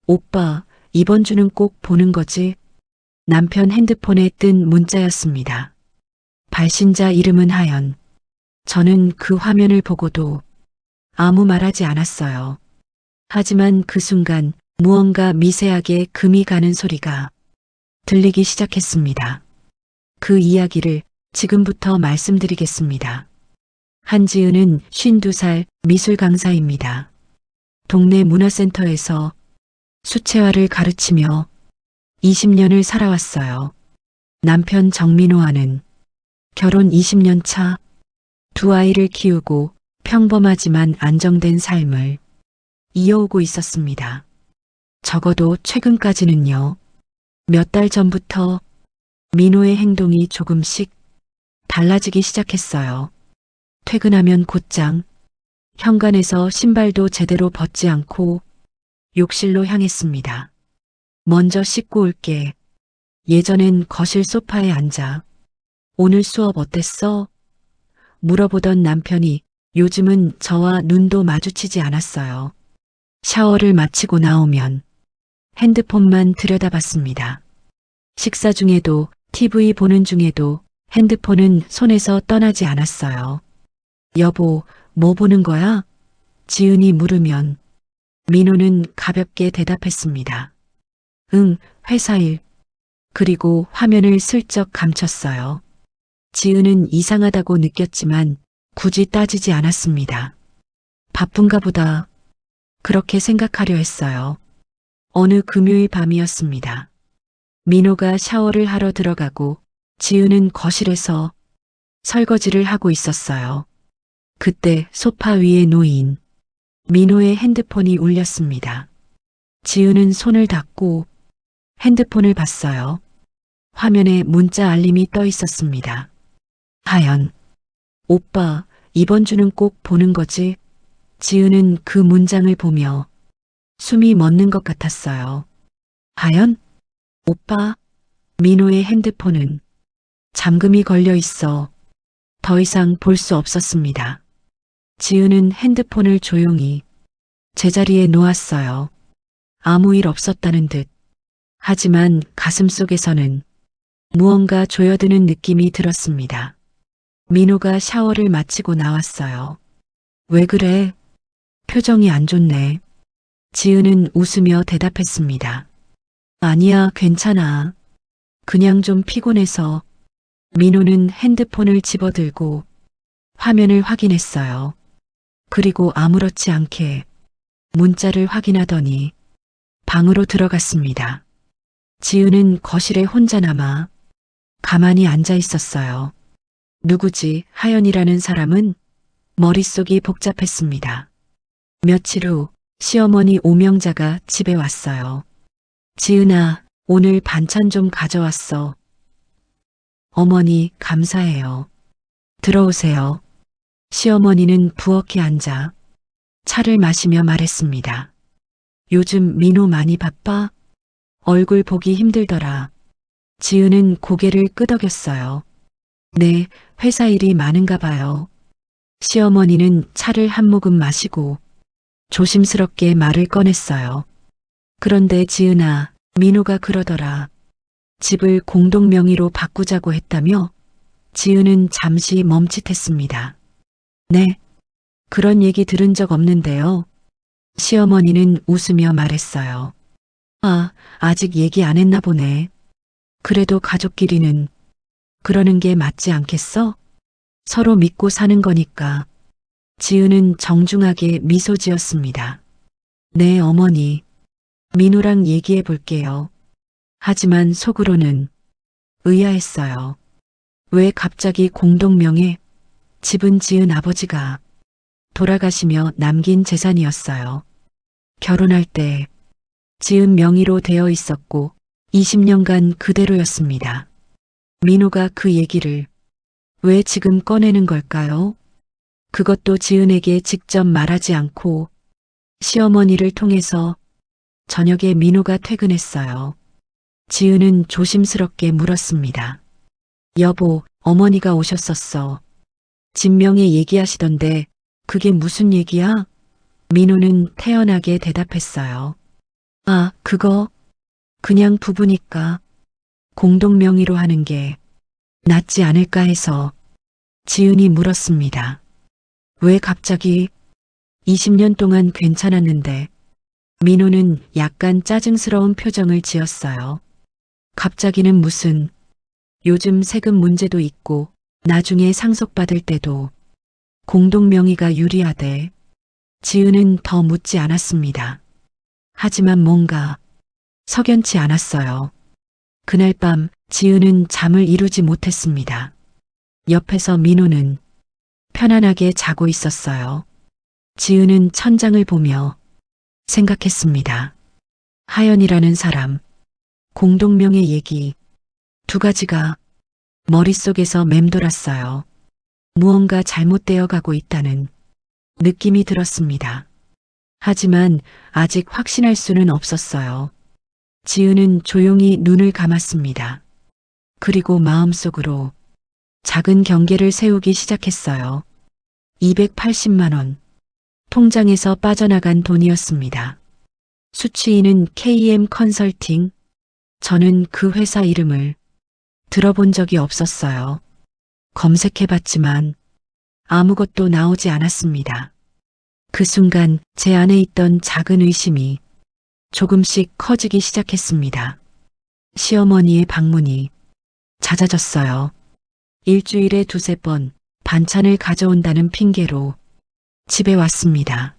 오빠, 이번 주는 꼭 보는 거지? 남편 핸드폰에 뜬 문자였습니다. 발신자 이름은 하연. 저는 그 화면을 보고도 아무 말하지 않았어요. 하지만 그 순간 무언가 미세하게 금이 가는 소리가 들리기 시작했습니다. 그 이야기를 지금부터 말씀드리겠습니다. 한지은은 52살 미술 강사입니다. 동네 문화센터에서 수채화를 가르치며 20년을 살아왔어요. 남편 정민호와는 결혼 20년 차, 두 아이를 키우고 평범하지만 안정된 삶을 이어오고 있었습니다. 적어도 최근까지는요. 몇 달 전부터 민호의 행동이 조금씩 달라지기 시작했어요. 퇴근하면 곧장 현관에서 신발도 제대로 벗지 않고 욕실로 향했습니다. 먼저 씻고 올게. 예전엔 거실 소파에 앉아 오늘 수업 어땠어? 물어보던 남편이 요즘은 저와 눈도 마주치지 않았어요. 샤워를 마치고 나오면 핸드폰만 들여다봤습니다. 식사 중에도 TV 보는 중에도 핸드폰은 손에서 떠나지 않았어요. 여보, 뭐 보는 거야? 지은이 물으면 민호는 가볍게 대답했습니다. 응, 회사 일. 그리고 화면을 슬쩍 감췄어요. 지은은 이상하다고 느꼈지만 굳이 따지지 않았습니다. 바쁜가 보다. 그렇게 생각하려 했어요. 어느 금요일 밤이었습니다. 민호가 샤워를 하러 들어가고 지은은 거실에서 설거지를 하고 있었어요. 그때 소파 위에 놓인 민호의 핸드폰이 울렸습니다. 지은은 손을 닫고 핸드폰을 봤어요. 화면에 문자 알림이 떠 있었습니다. 하연. 오빠, 이번 주는 꼭 보는 거지? 지은은 그 문장을 보며 숨이 멎는 것 같았어요. 하연? 오빠? 민호의 핸드폰은 잠금이 걸려 있어 더 이상 볼 수 없었습니다. 지은은 핸드폰을 조용히 제자리에 놓았어요. 아무 일 없었다는 듯. 하지만 가슴 속에서는 무언가 조여드는 느낌이 들었습니다. 민호가 샤워를 마치고 나왔어요. 왜 그래? 표정이 안 좋네. 지은은 웃으며 대답했습니다. 아니야, 괜찮아. 그냥 좀 피곤해서. 민호는 핸드폰을 집어들고 화면을 확인했어요. 그리고 아무렇지 않게 문자를 확인하더니 방으로 들어갔습니다. 지은은 거실에 혼자 남아 가만히 앉아 있었어요. 누구지? 하연이라는 사람은? 머릿속이 복잡했습니다. 며칠 후 시어머니 오명자가 집에 왔어요. 지은아, 오늘 반찬 좀 가져왔어. 어머니, 감사해요. 들어오세요. 시어머니는 부엌에 앉아 차를 마시며 말했습니다. 요즘 민호 많이 바빠? 얼굴 보기 힘들더라. 지은은 고개를 끄덕였어요. 네, 회사 일이 많은가 봐요. 시어머니는 차를 한 모금 마시고 조심스럽게 말을 꺼냈어요. 그런데 지은아, 민호가 그러더라. 집을 공동 명의로 바꾸자고 했다며? 지은은 잠시 멈칫했습니다. 네, 그런 얘기 들은 적 없는데요. 시어머니는 웃으며 말했어요. 아, 아직 얘기 안 했나 보네. 그래도 가족끼리는 그러는 게 맞지 않겠어? 서로 믿고 사는 거니까. 지은은 정중하게 미소 지었습니다. 네, 어머니. 민호랑 얘기해 볼게요. 하지만 속으로는 의아했어요. 왜 갑자기 공동명의? 집은 지은 아버지가 돌아가시며 남긴 재산이었어요. 결혼할 때 지은 명의로 되어 있었고 20년간 그대로였습니다. 민호가 그 얘기를 왜 지금 꺼내는 걸까요? 그것도 지은에게 직접 말하지 않고 시어머니를 통해서. 저녁에 민호가 퇴근했어요. 지은은 조심스럽게 물었습니다. 여보, 어머니가 오셨었어. 진명에 얘기하시던데 그게 무슨 얘기야? 민호는 태연하게 대답했어요. 아, 그거 그냥 부부니까 공동 명의로 하는 게 낫지 않을까 해서 지은이 물었습니다. 왜 갑자기 20년 동안 괜찮았는데 민호는 약간 짜증스러운 표정을 지었어요. 갑자기는 무슨 요즘 세금 문제도 있고 나중에 상속받을 때도 공동 명의가 유리하대. 지은은 더 묻지 않았습니다. 하지만 뭔가 석연치 않았어요. 그날 밤 지은은 잠을 이루지 못했습니다. 옆에서 민호는 편안하게 자고 있었어요. 지은은 천장을 보며 생각했습니다. 하연이라는 사람, 공동명의 얘기, 두 가지가 머릿속에서 맴돌았어요. 무언가 잘못되어 가고 있다는 느낌이 들었습니다. 하지만 아직 확신할 수는 없었어요. 지은은 조용히 눈을 감았습니다. 그리고 마음속으로 작은 경계를 세우기 시작했어요. 280만 원. 통장에서 빠져나간 돈이었습니다. 수취인은 KM 컨설팅. 저는 그 회사 이름을 들어본 적이 없었어요. 검색해봤지만 아무것도 나오지 않았습니다. 그 순간 제 안에 있던 작은 의심이 조금씩 커지기 시작했습니다. 시어머니의 방문이 잦아졌어요. 일주일에 두세 번 반찬을 가져온다는 핑계로 집에 왔습니다.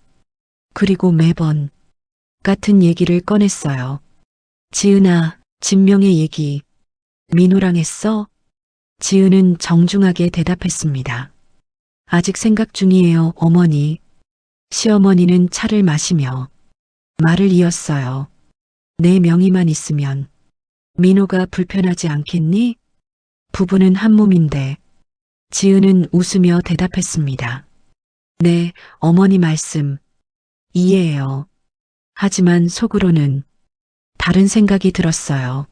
그리고 매번 같은 얘기를 꺼냈어요. 지은아, 진명의 얘기 민호랑 했어? 지은은 정중하게 대답했습니다. 아직 생각 중이에요, 어머니. 시어머니는 차를 마시며 말을 이었어요. 내 명의만 있으면 민호가 불편하지 않겠니? 부부는 한 몸인데 지은은 웃으며 대답했습니다. 네, 어머니 말씀 이해해요. 하지만 속으로는 다른 생각이 들었어요.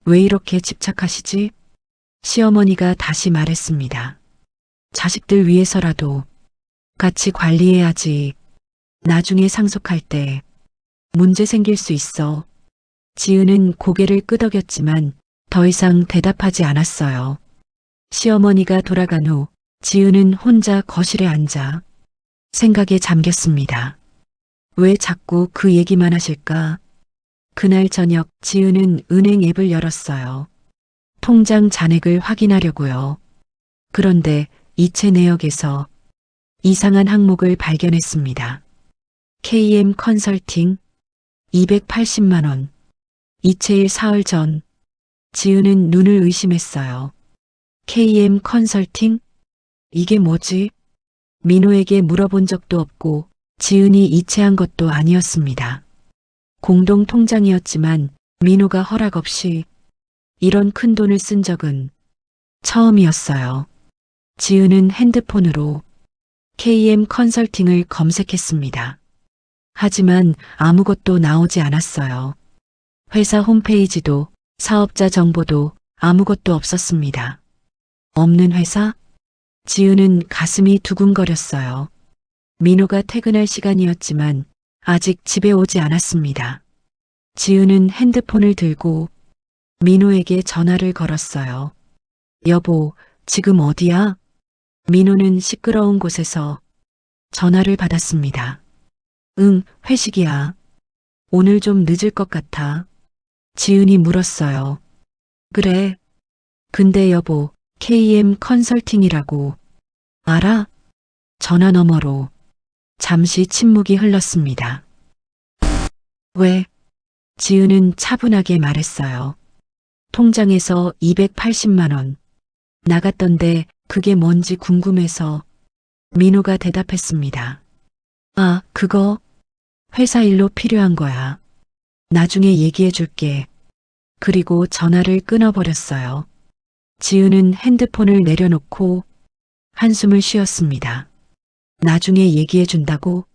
왜 이렇게 집착하시지? 시어머니가 다시 말했습니다. 자식들 위해서라도 같이 관리해야지. 나중에 상속할 때 문제 생길 수 있어. 지은은 고개를 끄덕였지만 더 이상 대답하지 않았어요. 시어머니가 돌아간 후 지은은 혼자 거실에 앉아 생각에 잠겼습니다. 왜 자꾸 그 얘기만 하실까? 그날 저녁 지은은 은행 앱을 열었어요. 통장 잔액을 확인하려고요. 그런데 이체 내역에서 이상한 항목을 발견했습니다. KM 컨설팅 280만 원. 이체일 사흘 전 지은은 눈을 의심했어요. KM 컨설팅? 이게 뭐지? 민호에게 물어본 적도 없고 지은이 이체한 것도 아니었습니다. 공동 통장이었지만 민호가 허락 없이 이런 큰 돈을 쓴 적은 처음이었어요. 지은은 핸드폰으로 KM 컨설팅을 검색했습니다. 하지만 아무것도 나오지 않았어요. 회사 홈페이지도 사업자 정보도 아무것도 없었습니다. 없는 회사? 지은은 가슴이 두근거렸어요. 민호가 퇴근할 시간이었지만 아직 집에 오지 않았습니다. 지은은 핸드폰을 들고 민호에게 전화를 걸었어요. 여보, 지금 어디야? 민호는 시끄러운 곳에서 전화를 받았습니다. 응, 회식이야. 오늘 좀 늦을 것 같아. 지은이 물었어요. 그래. 근데 여보, KM 컨설팅이라고 알아? 전화 너머로 잠시 침묵이 흘렀습니다. 왜? 지은은 차분하게 말했어요. 통장에서 280만 원 나갔던데 그게 뭔지 궁금해서. 민호가 대답했습니다. 아, 그거 회사 일로 필요한 거야. 나중에 얘기해 줄게. 그리고 전화를 끊어버렸어요. 지은은 핸드폰을 내려놓고 한숨을 쉬었습니다. 나중에 얘기해 준다고?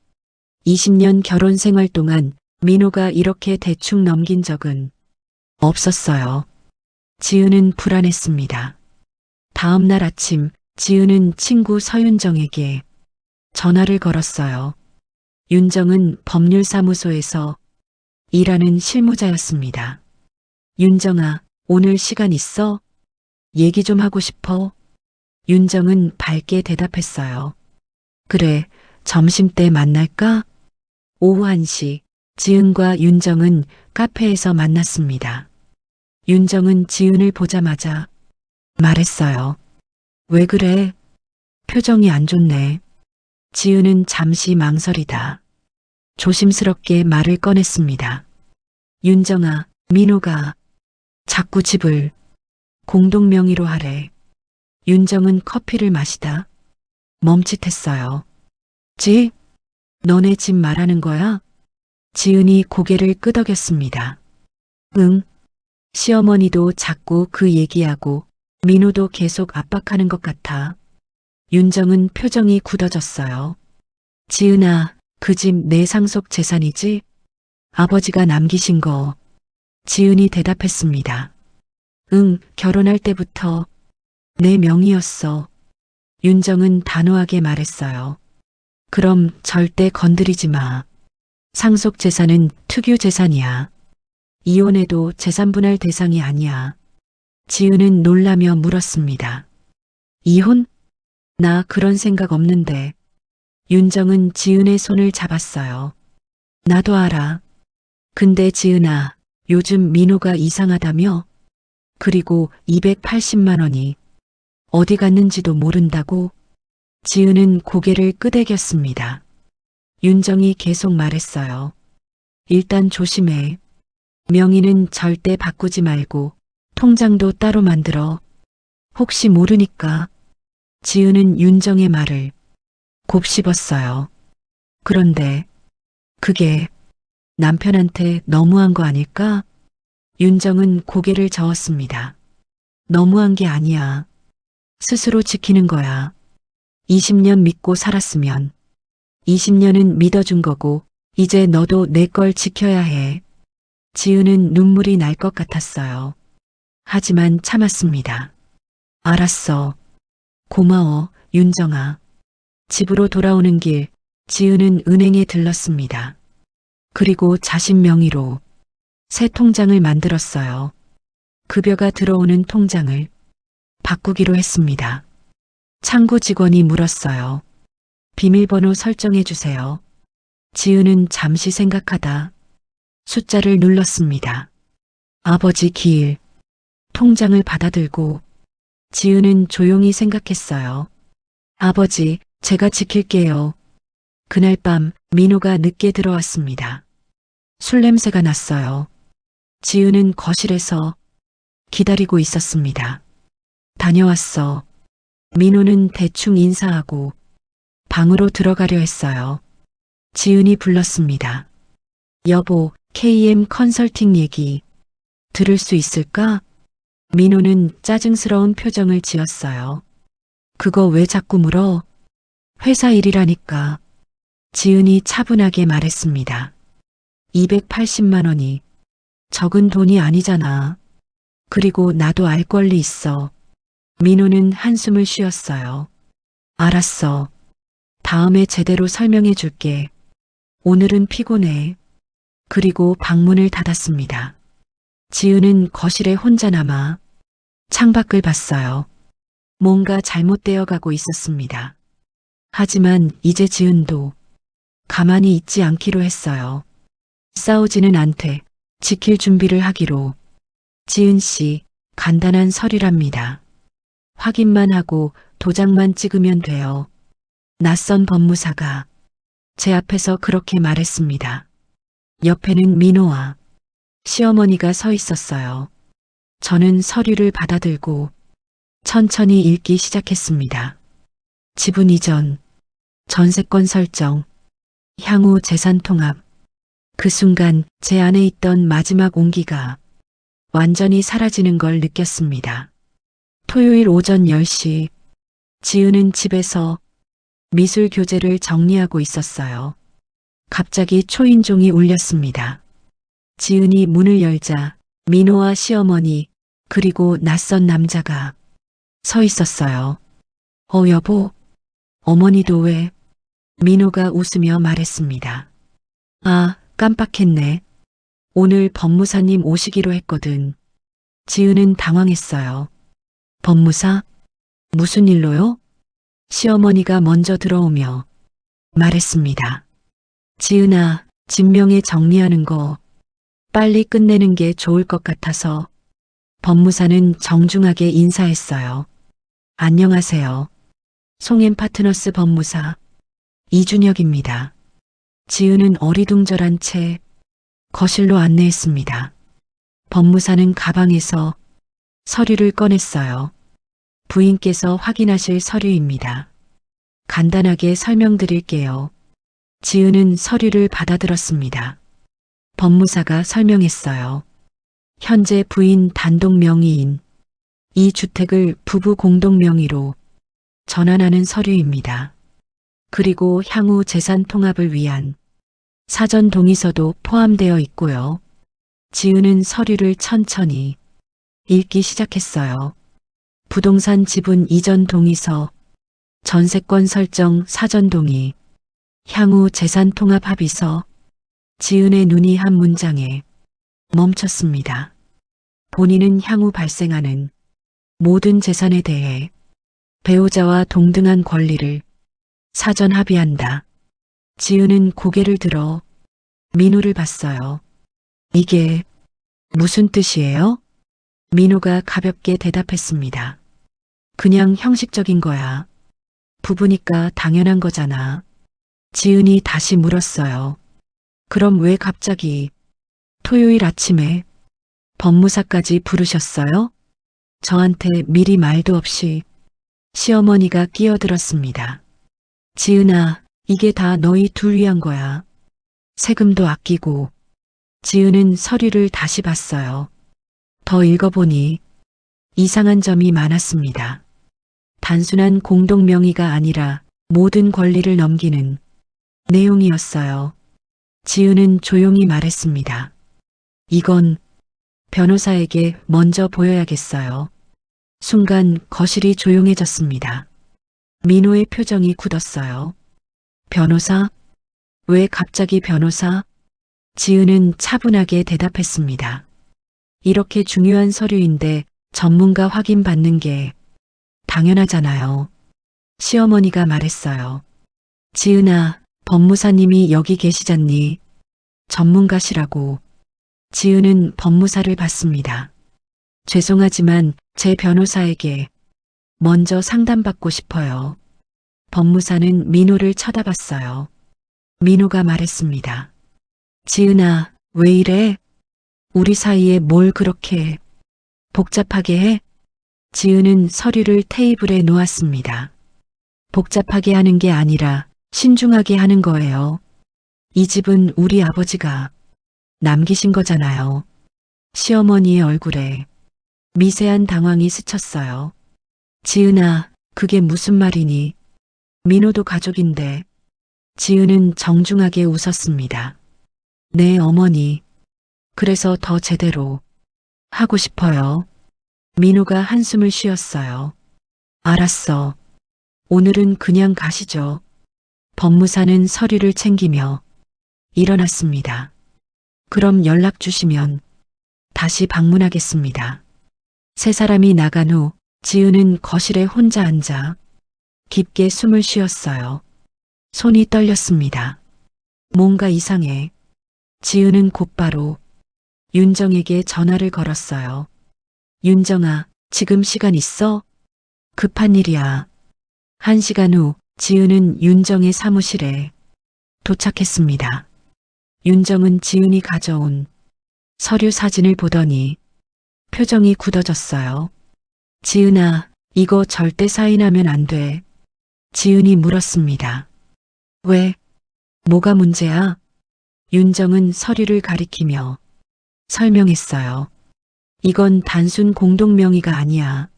20년 결혼 생활 동안 민호가 이렇게 대충 넘긴 적은 없었어요. 지은은 불안했습니다. 다음 날 아침 지은은 친구 서윤정에게 전화를 걸었어요. 윤정은 법률사무소에서 일하는 실무자였습니다. 윤정아, 오늘 시간 있어? 얘기 좀 하고 싶어? 윤정은 밝게 대답했어요. 그래, 점심때 만날까? 오후 1시, 지은과 윤정은 카페에서 만났습니다. 윤정은 지은을 보자마자 말했어요. 왜 그래? 표정이 안 좋네. 지은은 잠시 망설이다 조심스럽게 말을 꺼냈습니다. 윤정아, 민호가 자꾸 집을 공동 명의로 하래. 윤정은 커피를 마시다 멈칫했어요. 집? 너네 집 말하는 거야? 지은이 고개를 끄덕였습니다. 응. 시어머니도 자꾸 그 얘기하고 민호도 계속 압박하는 것 같아. 윤정은 표정이 굳어졌어요. 지은아, 그 집 내 상속 재산이지? 아버지가 남기신 거. 지은이 대답했습니다. 응, 결혼할 때부터 내 명의였어. 윤정은 단호하게 말했어요. 그럼 절대 건드리지 마. 상속 재산은 특유 재산이야. 이혼해도 재산 분할 대상이 아니야. 지은은 놀라며 물었습니다. 이혼? 나 그런 생각 없는데. 윤정은 지은의 손을 잡았어요. 나도 알아. 근데 지은아, 요즘 민호가 이상하다며? 그리고 280만 원이 어디 갔는지도 모른다고? 지은은 고개를 끄덕였습니다. 윤정이 계속 말했어요. 일단 조심해. 명의는 절대 바꾸지 말고 통장도 따로 만들어. 혹시 모르니까. 지은은 윤정의 말을 곱씹었어요. 그런데 그게 남편한테 너무한 거 아닐까? 윤정은 고개를 저었습니다. 너무한 게 아니야. 스스로 지키는 거야. 20년 믿고 살았으면 20년은 믿어준 거고 이제 너도 내 걸 지켜야 해. 지은은 눈물이 날 것 같았어요. 하지만 참았습니다. 알았어. 고마워, 윤정아. 집으로 돌아오는 길, 지은은 은행에 들렀습니다. 그리고 자신 명의로 새 통장을 만들었어요. 급여가 들어오는 통장을 바꾸기로 했습니다. 창구 직원이 물었어요. 비밀번호 설정해 주세요. 지은은 잠시 생각하다 숫자를 눌렀습니다. 아버지 기일. 통장을 받아들고 지은은 조용히 생각했어요. 아버지, 제가 지킬게요. 그날 밤 민호가 늦게 들어왔습니다. 술 냄새가 났어요. 지은은 거실에서 기다리고 있었습니다. 다녀왔어. 민호는 대충 인사하고 방으로 들어가려 했어요. 지은이 불렀습니다. 여보, KM 컨설팅 얘기 들을 수 있을까? 민호는 짜증스러운 표정을 지었어요. 그거 왜 자꾸 물어? 회사 일이라니까. 지은이 차분하게 말했습니다. 280만 원이 적은 돈이 아니잖아. 그리고 나도 알 권리 있어. 민호는 한숨을 쉬었어요. 알았어. 다음에 제대로 설명해 줄게. 오늘은 피곤해. 그리고 방문을 닫았습니다. 지은은 거실에 혼자 남아 창밖을 봤어요. 뭔가 잘못되어 가고 있었습니다. 하지만 이제 지은도 가만히 있지 않기로 했어요. 싸우지는 않되 지킬 준비를 하기로. 지은 씨, 간단한 서류랍니다. 확인만 하고 도장만 찍으면 돼요. 낯선 법무사가 제 앞에서 그렇게 말했습니다. 옆에는 민호와 시어머니가 서 있었어요. 저는 서류를 받아들고 천천히 읽기 시작했습니다. 지분 이전, 전세권 설정, 향후 재산 통합. 그 순간 제 안에 있던 마지막 온기가 완전히 사라지는 걸 느꼈습니다. 토요일 오전 10시, 지은은 집에서 미술 교재를 정리하고 있었어요. 갑자기 초인종이 울렸습니다. 지은이 문을 열자 민호와 시어머니 그리고 낯선 남자가 서 있었어요. 여보, 어머니도 왜? 민호가 웃으며 말했습니다. 아, 깜빡했네. 오늘 법무사님 오시기로 했거든. 지은은 당황했어요. 법무사? 무슨 일로요? 시어머니가 먼저 들어오며 말했습니다. 지은아, 진명에 정리하는 거 빨리 끝내는 게 좋을 것 같아서. 법무사는 정중하게 인사했어요. 안녕하세요. 송엠 파트너스 법무사 이준혁입니다. 지은은 어리둥절한 채 거실로 안내했습니다. 법무사는 가방에서 서류를 꺼냈어요. 부인께서 확인하실 서류입니다. 간단하게 설명드릴게요. 지은은 서류를 받아들었습니다. 법무사가 설명했어요. 현재 부인 단독 명의인 이 주택을 부부 공동 명의로 전환하는 서류입니다. 그리고 향후 재산 통합을 위한 사전 동의서도 포함되어 있고요. 지은은 서류를 천천히 읽기 시작했어요. 부동산 지분 이전 동의서, 전세권 설정 사전 동의, 향후 재산 통합 합의서. 지은의 눈이 한 문장에 멈췄습니다. 본인은 향후 발생하는 모든 재산에 대해 배우자와 동등한 권리를 사전 합의한다. 지은은 고개를 들어 민호를 봤어요. 이게 무슨 뜻이에요? 민호가 가볍게 대답했습니다. 그냥 형식적인 거야. 부부니까 당연한 거잖아. 지은이 다시 물었어요. 그럼 왜 갑자기 토요일 아침에 법무사까지 부르셨어요? 저한테 미리 말도 없이. 시어머니가 끼어들었습니다. 지은아, 이게 다 너희 둘 위한 거야. 세금도 아끼고. 지은은 서류를 다시 봤어요. 더 읽어보니 이상한 점이 많았습니다. 단순한 공동 명의가 아니라 모든 권리를 넘기는 내용이었어요. 지은은 조용히 말했습니다. 이건 변호사에게 먼저 보여야겠어요. 순간 거실이 조용해졌습니다. 민호의 표정이 굳었어요. 변호사? 왜 갑자기 변호사? 지은은 차분하게 대답했습니다. 이렇게 중요한 서류인데 전문가 확인 받는 게 당연하잖아요. 시어머니가 말했어요. 지은아, 법무사님이 여기 계시잖니. 전문가시라고. 지은은 법무사를 봤습니다. 죄송하지만 제 변호사에게 먼저 상담받고 싶어요. 법무사는 민호를 쳐다봤어요. 민호가 말했습니다. 지은아, 왜 이래? 우리 사이에 뭘 그렇게 복잡하게 해? 지은은 서류를 테이블에 놓았습니다. 복잡하게 하는 게 아니라 신중하게 하는 거예요. 이 집은 우리 아버지가 남기신 거잖아요. 시어머니의 얼굴에 미세한 당황이 스쳤어요. 지은아, 그게 무슨 말이니? 민호도 가족인데. 지은은 정중하게 웃었습니다. 네, 어머니. 그래서 더 제대로 하고 싶어요. 민호가 한숨을 쉬었어요. 알았어. 오늘은 그냥 가시죠. 법무사는 서류를 챙기며 일어났습니다. 그럼 연락 주시면 다시 방문하겠습니다. 세 사람이 나간 후 지은은 거실에 혼자 앉아 깊게 숨을 쉬었어요. 손이 떨렸습니다. 뭔가 이상해. 지은은 곧바로 윤정에게 전화를 걸었어요. 윤정아, 지금 시간 있어? 급한 일이야. 1시간 후 지은은 윤정의 사무실에 도착했습니다. 윤정은 지은이 가져온 서류 사진을 보더니 표정이 굳어졌어요. 지은아, 이거 절대 사인하면 안 돼. 지은이 물었습니다. 왜? 뭐가 문제야? 윤정은 서류를 가리키며 설명했어요. 이건 단순 공동 명의가 아니야.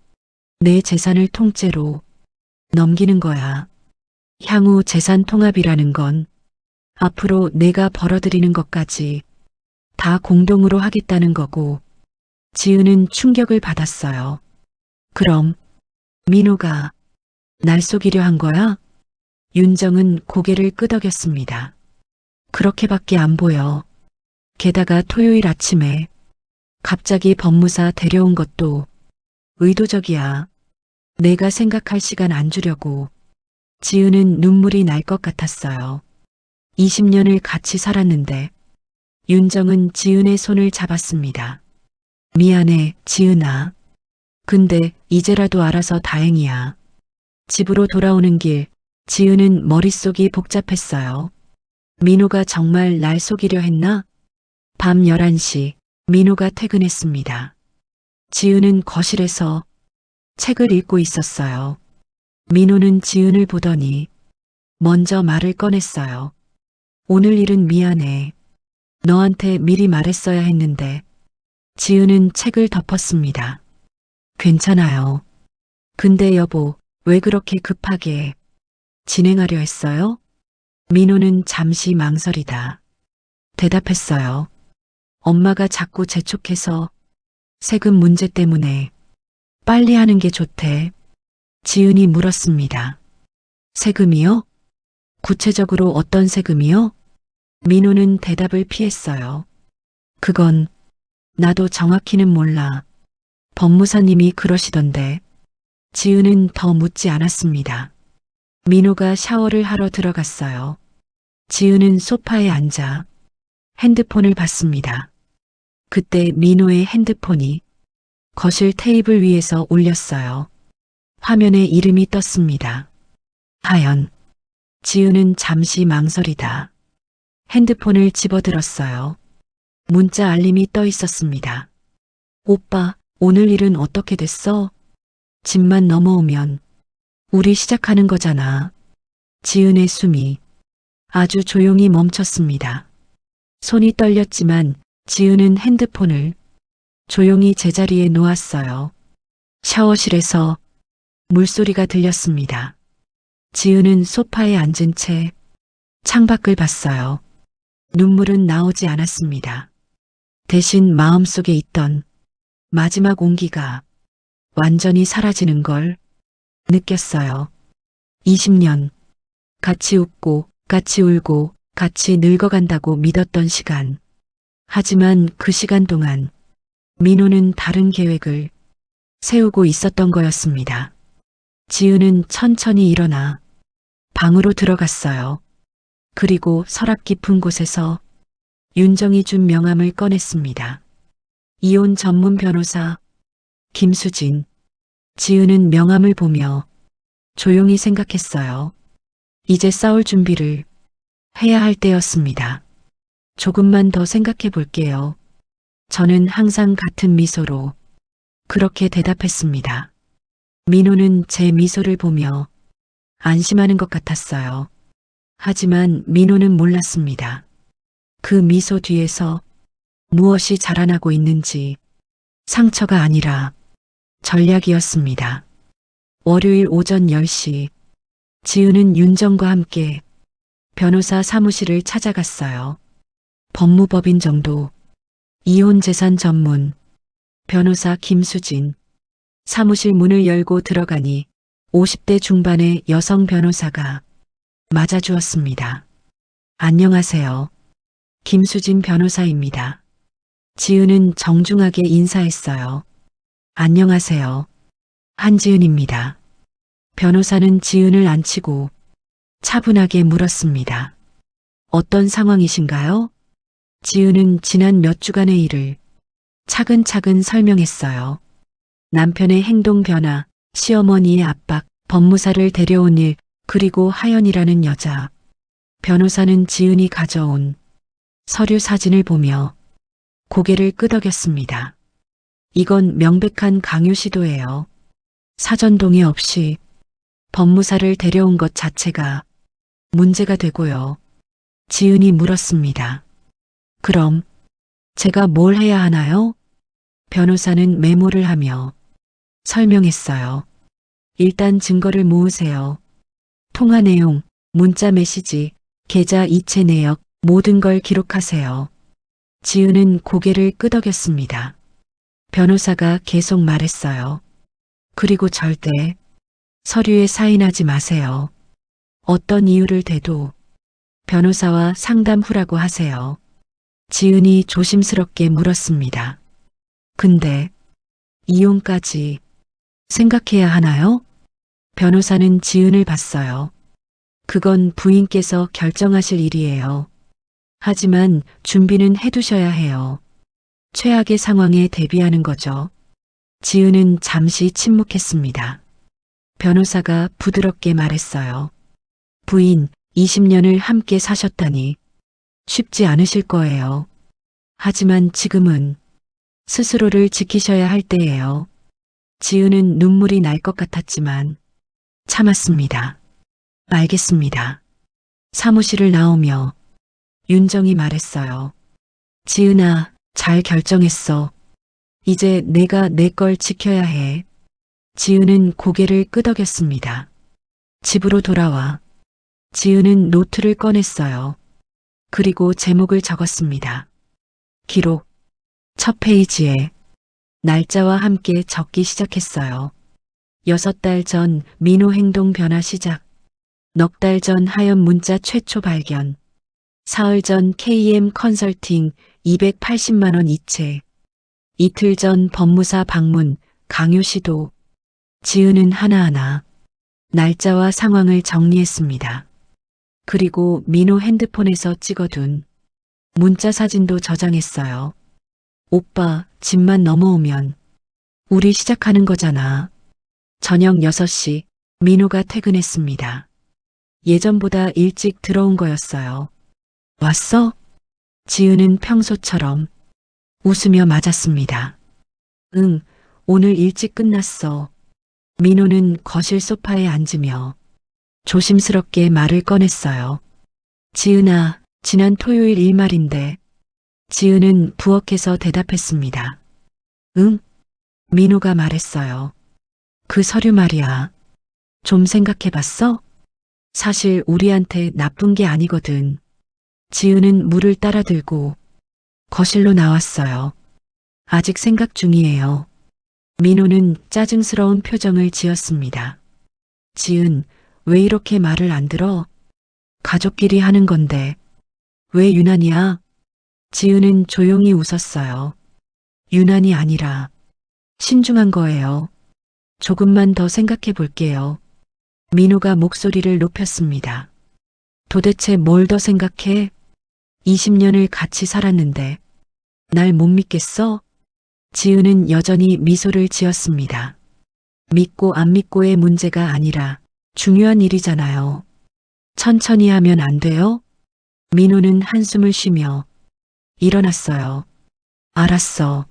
내 재산을 통째로 넘기는 거야. 향후 재산 통합이라는 건 앞으로 내가 벌어들이는 것까지 다 공동으로 하겠다는 거고. 지은은 충격을 받았어요. 그럼 민호가 날 속이려 한 거야? 윤정은 고개를 끄덕였습니다. 그렇게밖에 안 보여. 게다가 토요일 아침에 갑자기 법무사 데려온 것도 의도적이야. 내가 생각할 시간 안 주려고. 지은은 눈물이 날 것 같았어요. 20년을 같이 살았는데 윤정은 지은의 손을 잡았습니다. 미안해, 지은아. 근데 이제라도 알아서 다행이야. 집으로 돌아오는 길, 지은은 머릿속이 복잡했어요. 민호가 정말 날 속이려 했나? 밤 11시, 민호가 퇴근했습니다. 지은은 거실에서 책을 읽고 있었어요. 민호는 지은을 보더니 먼저 말을 꺼냈어요. 오늘 일은 미안해. 너한테 미리 말했어야 했는데. 지은은 책을 덮었습니다. 괜찮아요. 근데 여보, 왜 그렇게 급하게 진행하려 했어요? 민호는 잠시 망설이다 대답했어요. 엄마가 자꾸 재촉해서 세금 문제 때문에 빨리 하는 게 좋대. 지은이 물었습니다. 세금이요? 구체적으로 어떤 세금이요? 민호는 대답을 피했어요. 그건 나도 정확히는 몰라. 법무사님이 그러시던데. 지은은 더 묻지 않았습니다. 민호가 샤워를 하러 들어갔어요. 지은은 소파에 앉아 핸드폰을 봤습니다. 그때 민호의 핸드폰이 거실 테이블 위에서 울렸어요. 화면에 이름이 떴습니다. 하연. 지은은 잠시 망설이다 핸드폰을 집어들었어요. 문자 알림이 떠 있었습니다. 오빠, 오늘 일은 어떻게 됐어? 집만 넘어오면 우리 시작하는 거잖아. 지은의 숨이 아주 조용히 멈췄습니다. 손이 떨렸지만 지은은 핸드폰을 조용히 제자리에 놓았어요. 샤워실에서 물소리가 들렸습니다. 지은은 소파에 앉은 채 창밖을 봤어요. 눈물은 나오지 않았습니다. 대신 마음속에 있던 마지막 온기가 완전히 사라지는 걸 느꼈어요. 20년 같이 웃고 같이 울고 같이 늙어간다고 믿었던 시간. 하지만 그 시간 동안 민호는 다른 계획을 세우고 있었던 거였습니다. 지은은 천천히 일어나 방으로 들어갔어요. 그리고 서랍 깊은 곳에서 윤정이 준 명함을 꺼냈습니다. 이혼 전문 변호사 김수진. 지은은 명함을 보며 조용히 생각했어요. 이제 싸울 준비를 해야 할 때였습니다. 조금만 더 생각해 볼게요. 저는 항상 같은 미소로 그렇게 대답했습니다. 민호는 제 미소를 보며 안심하는 것 같았어요. 하지만 민호는 몰랐습니다. 그 미소 뒤에서 무엇이 자라나고 있는지 상처가 아니라 전략이었습니다. 월요일 오전 10시 지은은 윤정과 함께 변호사 사무실을 찾아갔어요. 법무법인 정도, 이혼 재산 전문, 변호사 김수진. 사무실 문을 열고 들어가니 50대 중반의 여성 변호사가 맞아주었습니다. 안녕하세요. 김수진 변호사입니다. 지은은 정중하게 인사했어요. 안녕하세요. 한지은입니다. 변호사는 지은을 앉히고 차분하게 물었습니다. 어떤 상황이신가요? 지은은 지난 몇 주간의 일을 차근차근 설명했어요. 남편의 행동 변화, 시어머니의 압박, 법무사를 데려온 일, 그리고 하연이라는 여자. 변호사는 지은이 가져온 서류 사진을 보며 고개를 끄덕였습니다. 이건 명백한 강요 시도예요. 사전 동의 없이 법무사를 데려온 것 자체가 문제가 되고요. 지은이 물었습니다. 그럼 제가 뭘 해야 하나요? 변호사는 메모를 하며 설명했어요. 일단 증거를 모으세요. 통화 내용, 문자 메시지, 계좌 이체 내역, 모든 걸 기록하세요. 지은은 고개를 끄덕였습니다. 변호사가 계속 말했어요. 그리고 절대 서류에 사인하지 마세요. 어떤 이유를 대도 변호사와 상담 후라고 하세요. 지은이 조심스럽게 물었습니다. 근데 이혼까지 생각해야 하나요? 변호사는 지은을 봤어요. 그건 부인께서 결정하실 일이에요. 하지만 준비는 해두셔야 해요. 최악의 상황에 대비하는 거죠. 지은은 잠시 침묵했습니다. 변호사가 부드럽게 말했어요. 부인, 20년을 함께 사셨다니 쉽지 않으실 거예요. 하지만 지금은 스스로를 지키셔야 할 때예요. 지은은 눈물이 날 것 같았지만 참았습니다. 알겠습니다. 사무실을 나오며 윤정이 말했어요. 지은아, 잘 결정했어. 이제 내가 내 걸 지켜야 해. 지은은 고개를 끄덕였습니다. 집으로 돌아와 지은은 노트를 꺼냈어요. 그리고 제목을 적었습니다. 기록. 첫 페이지에 날짜와 함께 적기 시작했어요. 6달 전 민호 행동 변화 시작. 넉 달 전 하연 문자 최초 발견. 사흘 전 KM 컨설팅 280만 원 이체. 이틀 전 법무사 방문, 강요 시도. 지은은 하나하나 날짜와 상황을 정리했습니다. 그리고 민호 핸드폰에서 찍어둔 문자 사진도 저장했어요. 오빠, 집만 넘어오면 우리 시작하는 거잖아. 저녁 6시 민호가 퇴근했습니다. 예전보다 일찍 들어온 거였어요. 왔어? 지은은 평소처럼 웃으며 맞았습니다. 응, 오늘 일찍 끝났어. 민호는 거실 소파에 앉으며 조심스럽게 말을 꺼냈어요. 지은아, 지난 토요일 일말인데. 지은은 부엌에서 대답했습니다. 응? 민호가 말했어요. 그 서류 말이야. 좀 생각해봤어? 사실 우리한테 나쁜 게 아니거든. 지은은 물을 따라 들고 거실로 나왔어요. 아직 생각 중이에요. 민호는 짜증스러운 표정을 지었습니다. 지은, 왜 이렇게 말을 안 들어? 가족끼리 하는 건데. 왜 유난이야? 지은은 조용히 웃었어요. 유난이 아니라 신중한 거예요. 조금만 더 생각해 볼게요. 민호가 목소리를 높였습니다. 도대체 뭘 더 생각해? 20년을 같이 살았는데 날 못 믿겠어? 지은은 여전히 미소를 지었습니다. 믿고 안 믿고의 문제가 아니라 중요한 일이잖아요. 천천히 하면 안 돼요? 민호는 한숨을 쉬며 일어났어요. 알았어.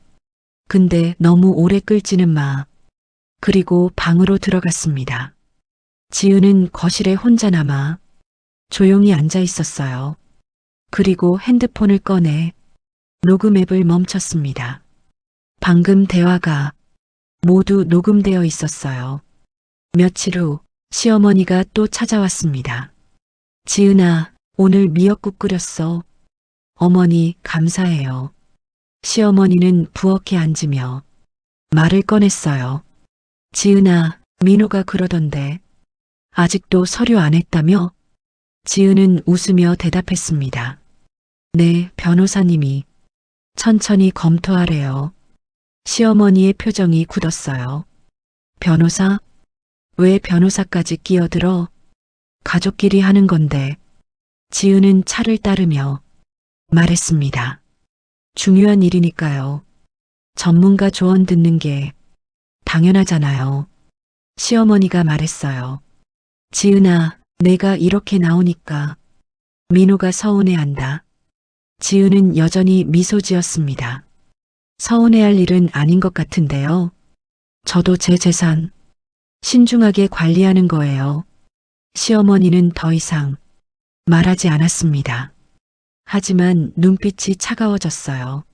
근데 너무 오래 끌지는 마. 그리고 방으로 들어갔습니다. 지은은 거실에 혼자 남아 조용히 앉아 있었어요. 그리고 핸드폰을 꺼내 녹음 앱을 멈췄습니다. 방금 대화가 모두 녹음되어 있었어요. 며칠 후 시어머니가 또 찾아왔습니다. 지은아, 오늘 미역국 끓였어. 어머니, 감사해요. 시어머니는 부엌에 앉으며 말을 꺼냈어요. 지은아, 민호가 그러던데 아직도 서류 안 했다며? 지은은 웃으며 대답했습니다. 네, 변호사님이 천천히 검토하래요. 시어머니의 표정이 굳었어요. 변호사? 왜 변호사까지 끼어들어? 가족끼리 하는 건데. 지은은 차를 따르며 말했습니다. 중요한 일이니까요. 전문가 조언 듣는 게 당연하잖아요. 시어머니가 말했어요. 지은아, 내가 이렇게 나오니까 민호가 서운해한다. 지은은 여전히 미소 지었습니다. 서운해할 일은 아닌 것 같은데요. 저도 제 재산 신중하게 관리하는 거예요. 시어머니는 더 이상 말하지 않았습니다. 하지만 눈빛이 차가워졌어요.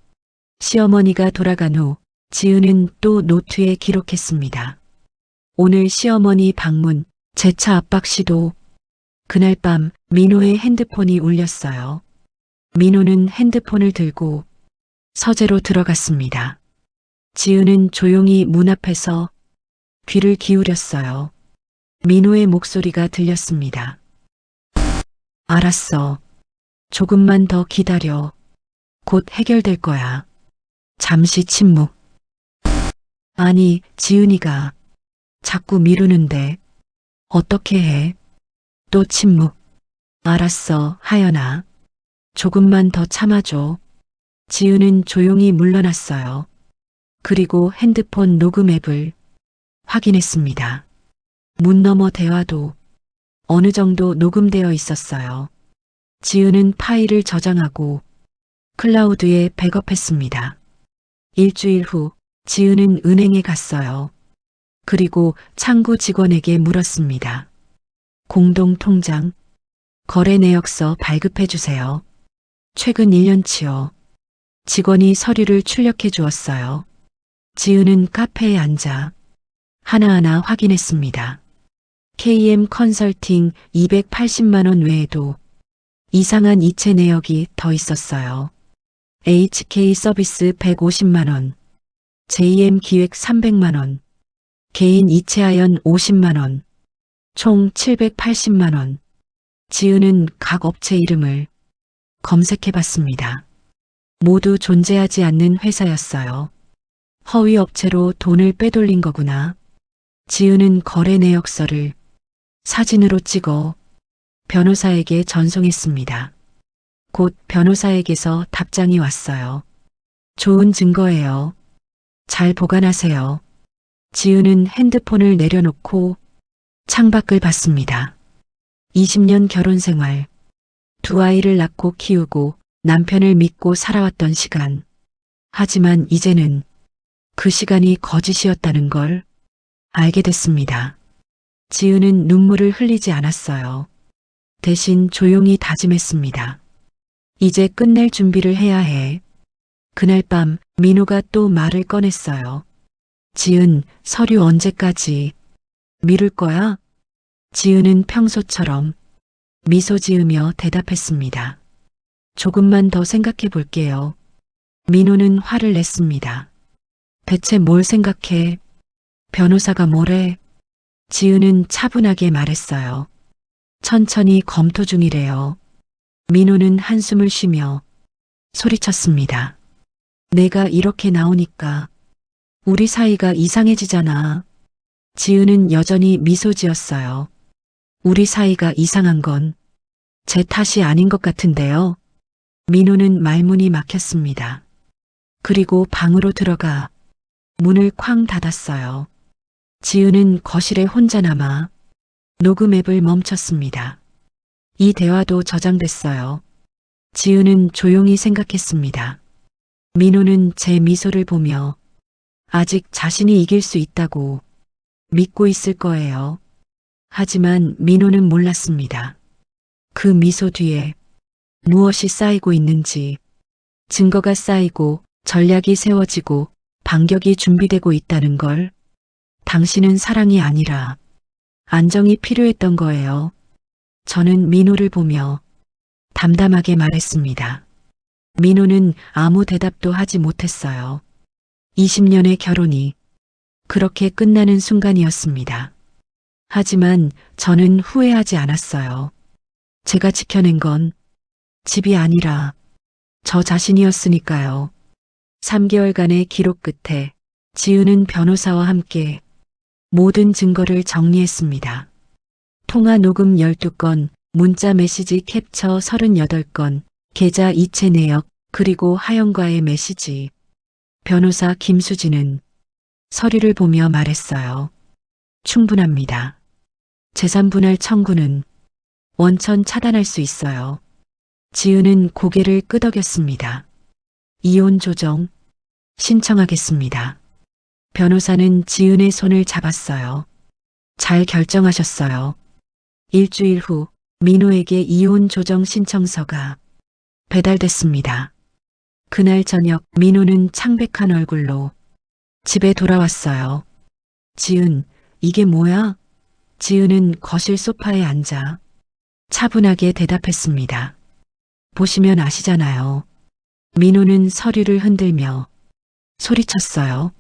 시어머니가 돌아간 후 지은은 또 노트에 기록했습니다. 오늘 시어머니 방문, 재차 압박 시도. 그날 밤 민호의 핸드폰이 울렸어요. 민호는 핸드폰을 들고 서재로 들어갔습니다. 지은은 조용히 문 앞에서 귀를 기울였어요. 민호의 목소리가 들렸습니다. 알았어. 조금만 더 기다려. 곧 해결될 거야. 잠시 침묵. 아니, 지은이가 자꾸 미루는데 어떻게 해? 또 침묵. 알았어, 하연아. 조금만 더 참아줘. 지은은 조용히 물러났어요. 그리고 핸드폰 녹음 앱을 확인했습니다. 문 너머 대화도 어느 정도 녹음되어 있었어요. 지은은 파일을 저장하고 클라우드에 백업했습니다. 일주일 후 지은은 은행에 갔어요. 그리고 창구 직원에게 물었습니다. 공동 통장, 거래 내역서 발급해 주세요. 최근 1년치요. 직원이 서류를 출력해 주었어요. 지은은 카페에 앉아 하나하나 확인했습니다. KM 컨설팅 280만 원 외에도 이상한 이체 내역이 더 있었어요. HK 서비스 150만 원, JM 기획 300만 원, 개인 이체하연 50만 원, 총 780만 원. 지은은 각 업체 이름을 검색해 봤습니다. 모두 존재하지 않는 회사였어요. 허위 업체로 돈을 빼돌린 거구나. 지은은 거래 내역서를 사진으로 찍어 변호사에게 전송했습니다. 곧 변호사에게서 답장이 왔어요. 좋은 증거예요. 잘 보관하세요. 지은은 핸드폰을 내려놓고 창밖을 봤습니다. 20년 결혼 생활, 두 아이를 낳고 키우고 남편을 믿고 살아왔던 시간. 하지만 이제는 그 시간이 거짓이었다는 걸 알게 됐습니다. 지은은 눈물을 흘리지 않았어요. 대신 조용히 다짐했습니다. 이제 끝낼 준비를 해야 해. 그날 밤 민호가 또 말을 꺼냈어요. 지은, 서류 언제까지 미룰 거야? 지은은 평소처럼 미소 지으며 대답했습니다. 조금만 더 생각해 볼게요. 민호는 화를 냈습니다. 대체 뭘 생각해? 변호사가 뭐래? 지은은 차분하게 말했어요. 천천히 검토 중이래요. 민호는 한숨을 쉬며 소리쳤습니다. 내가 이렇게 나오니까 우리 사이가 이상해지잖아. 지은은 여전히 미소 지었어요. 우리 사이가 이상한 건 제 탓이 아닌 것 같은데요. 민호는 말문이 막혔습니다. 그리고 방으로 들어가 문을 쾅 닫았어요. 지은은 거실에 혼자 남아 녹음 앱을 멈췄습니다. 이 대화도 저장됐어요. 지은은 조용히 생각했습니다. 민호는 제 미소를 보며 아직 자신이 이길 수 있다고 믿고 있을 거예요. 하지만 민호는 몰랐습니다. 그 미소 뒤에 무엇이 쌓이고 있는지, 증거가 쌓이고 전략이 세워지고 반격이 준비되고 있다는 걸. 당신은 사랑이 아니라 안정이 필요했던 거예요. 저는 민호를 보며 담담하게 말했습니다. 민호는 아무 대답도 하지 못했어요. 20년의 결혼이 그렇게 끝나는 순간이었습니다. 하지만 저는 후회하지 않았어요. 제가 지켜낸 건 집이 아니라 저 자신이었으니까요. 3개월간의 기록 끝에 지은은 변호사와 함께 모든 증거를 정리했습니다. 통화 녹음 12건, 문자 메시지 캡처 38건, 계좌 이체 내역, 그리고 하영과의 메시지. 변호사 김수진은 서류를 보며 말했어요. 충분합니다. 재산분할 청구는 원천 차단할 수 있어요. 지은은 고개를 끄덕였습니다. 이혼 조정 신청하겠습니다. 변호사는 지은의 손을 잡았어요. 잘 결정하셨어요. 일주일 후 민호에게 이혼 조정 신청서가 배달됐습니다. 그날 저녁 민호는 창백한 얼굴로 집에 돌아왔어요. 지은, 이게 뭐야? 지은은 거실 소파에 앉아 차분하게 대답했습니다. 보시면 아시잖아요. 민호는 서류를 흔들며 소리쳤어요.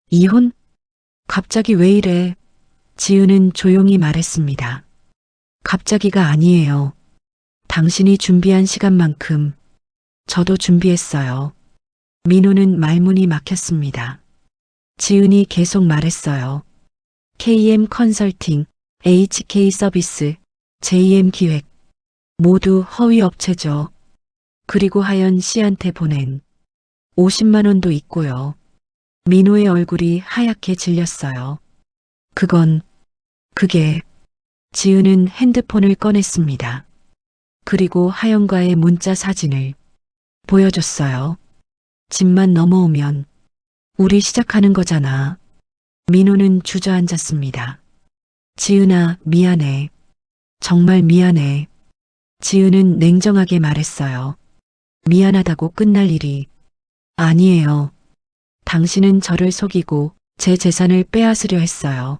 이혼? 갑자기 왜 이래? 지은은 조용히 말했습니다. 갑자기가 아니에요. 당신이 준비한 시간만큼 저도 준비했어요. 민호는 말문이 막혔습니다. 지은이 계속 말했어요. KM 컨설팅, HK 서비스, JM 기획. 모두 허위 업체죠. 그리고 하연 씨한테 보낸 50만 원도 있고요. 민호의 얼굴이 하얗게 질렸어요. 그게, 지은은 핸드폰을 꺼냈습니다. 그리고 하연과의 문자 사진을 보여줬어요. 집만 넘어오면 우리 시작하는 거잖아. 민호는 주저앉았습니다. 지은아, 미안해. 정말 미안해. 지은은 냉정하게 말했어요. 미안하다고 끝날 일이 아니에요. 당신은 저를 속이고 제 재산을 빼앗으려 했어요.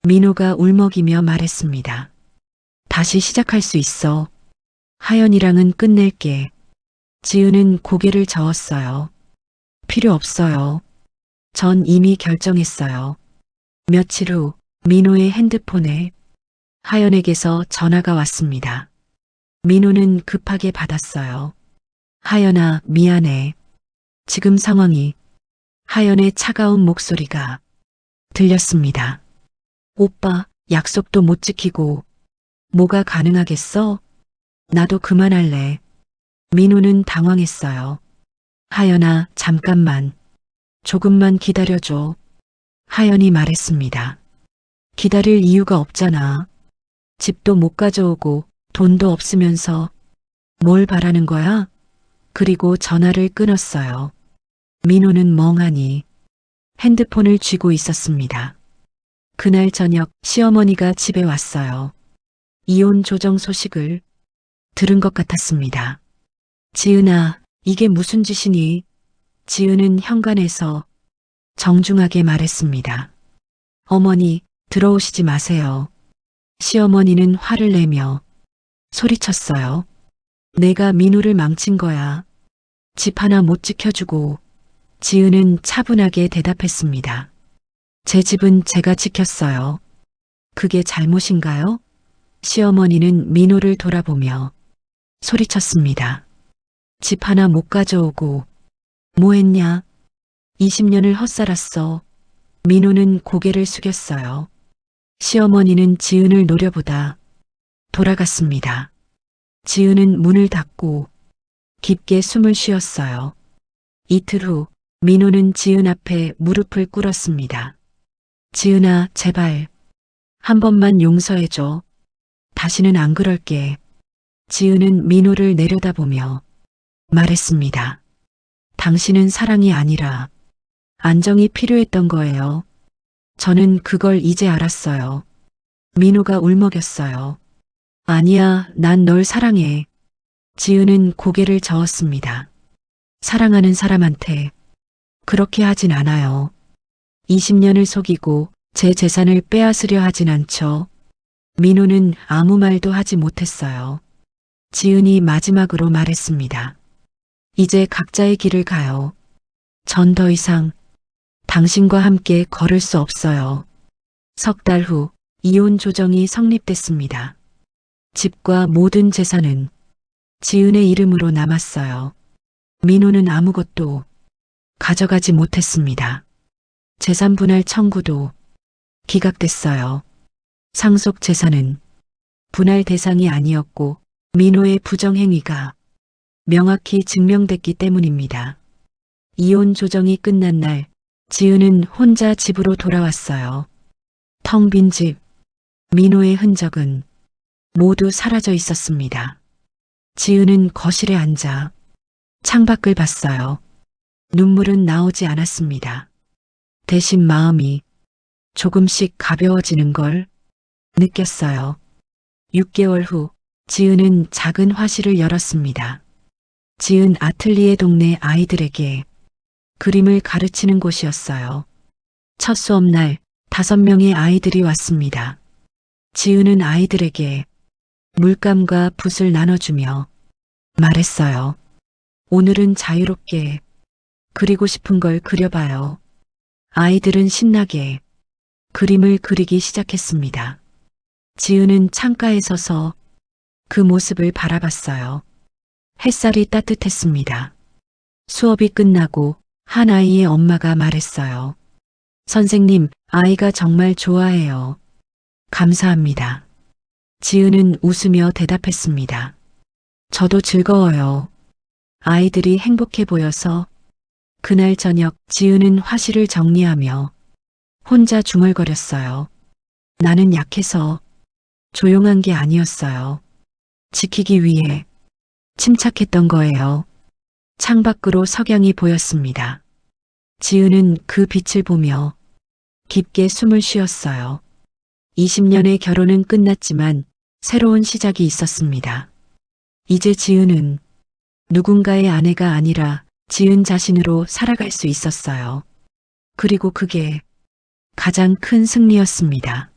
민호가 울먹이며 말했습니다. 다시 시작할 수 있어. 하연이랑은 끝낼게. 지은은 고개를 저었어요. 필요 없어요. 전 이미 결정했어요. 며칠 후 민호의 핸드폰에 하연에게서 전화가 왔습니다. 민호는 급하게 받았어요. 하연아, 미안해. 지금 상황이. 하연의 차가운 목소리가 들렸습니다. 오빠, 약속도 못 지키고 뭐가 가능하겠어? 나도 그만할래. 민호는 당황했어요. 하연아, 잠깐만. 조금만 기다려줘. 하연이 말했습니다. 기다릴 이유가 없잖아. 집도 못 가져오고 돈도 없으면서 뭘 바라는 거야? 그리고 전화를 끊었어요. 민호는 멍하니 핸드폰을 쥐고 있었습니다. 그날 저녁 시어머니가 집에 왔어요. 이혼 조정 소식을 들은 것 같았습니다. 지은아, 이게 무슨 짓이니? 지은은 현관에서 정중하게 말했습니다. 어머니, 들어오시지 마세요. 시어머니는 화를 내며 소리쳤어요. 내가 민호를 망친 거야. 집 하나 못 지켜주고. 지은은 차분하게 대답했습니다. 제 집은 제가 지켰어요. 그게 잘못인가요? 시어머니는 민호를 돌아보며 소리쳤습니다. 집 하나 못 가져오고 뭐 했냐? 20년을 헛살았어. 민호는 고개를 숙였어요. 시어머니는 지은을 노려보다 돌아갔습니다. 지은은 문을 닫고 깊게 숨을 쉬었어요. 이틀 후 민호는 지은 앞에 무릎을 꿇었습니다. 지은아, 제발 한 번만 용서해줘. 다시는 안 그럴게. 지은은 민호를 내려다보며 말했습니다. 당신은 사랑이 아니라 안정이 필요했던 거예요. 저는 그걸 이제 알았어요. 민호가 울먹였어요. 아니야, 난 널 사랑해. 지은은 고개를 저었습니다. 사랑하는 사람한테 그렇게 하진 않아요. 20년을 속이고 제 재산을 빼앗으려 하진 않죠. 민호는 아무 말도 하지 못했어요. 지은이 마지막으로 말했습니다. 이제 각자의 길을 가요. 전 더 이상 당신과 함께 걸을 수 없어요. 석 달 후 이혼 조정이 성립됐습니다. 집과 모든 재산은 지은의 이름으로 남았어요. 민호는 아무것도 가져가지 못했습니다. 재산 분할 청구도 기각됐어요. 상속 재산은 분할 대상이 아니었고 민호의 부정행위가 명확히 증명됐기 때문입니다. 이혼 조정이 끝난 날 지은은 혼자 집으로 돌아왔어요. 텅 빈 집, 민호의 흔적은 모두 사라져 있었습니다. 지은은 거실에 앉아 창밖을 봤어요. 눈물은 나오지 않았습니다. 대신 마음이 조금씩 가벼워지는 걸 느꼈어요. 6개월 후 지은은 작은 화실을 열었습니다. 지은 아틀리에 동네 아이들에게 그림을 가르치는 곳이었어요. 첫 수업날 5명의 아이들이 왔습니다. 지은은 아이들에게 물감과 붓을 나눠주며 말했어요. 오늘은 자유롭게 그리고 싶은 걸 그려봐요. 아이들은 신나게 그림을 그리기 시작했습니다. 지은은 창가에 서서 그 모습을 바라봤어요. 햇살이 따뜻했습니다. 수업이 끝나고 한 아이의 엄마가 말했어요. 선생님, 아이가 정말 좋아해요. 감사합니다. 지은은 웃으며 대답했습니다. 저도 즐거워요. 아이들이 행복해 보여서 그날 저녁 지은은 화실을 정리하며 혼자 중얼거렸어요. 나는 약해서 조용한 게 아니었어요. 지키기 위해 침착했던 거예요. 창밖으로 석양이 보였습니다. 지은은 그 빛을 보며 깊게 숨을 쉬었어요. 20년의 결혼은 끝났지만 새로운 시작이 있었습니다. 이제 지은은 누군가의 아내가 아니라 지은 자신으로 살아갈 수 있었어요. 그리고 그게 가장 큰 승리였습니다.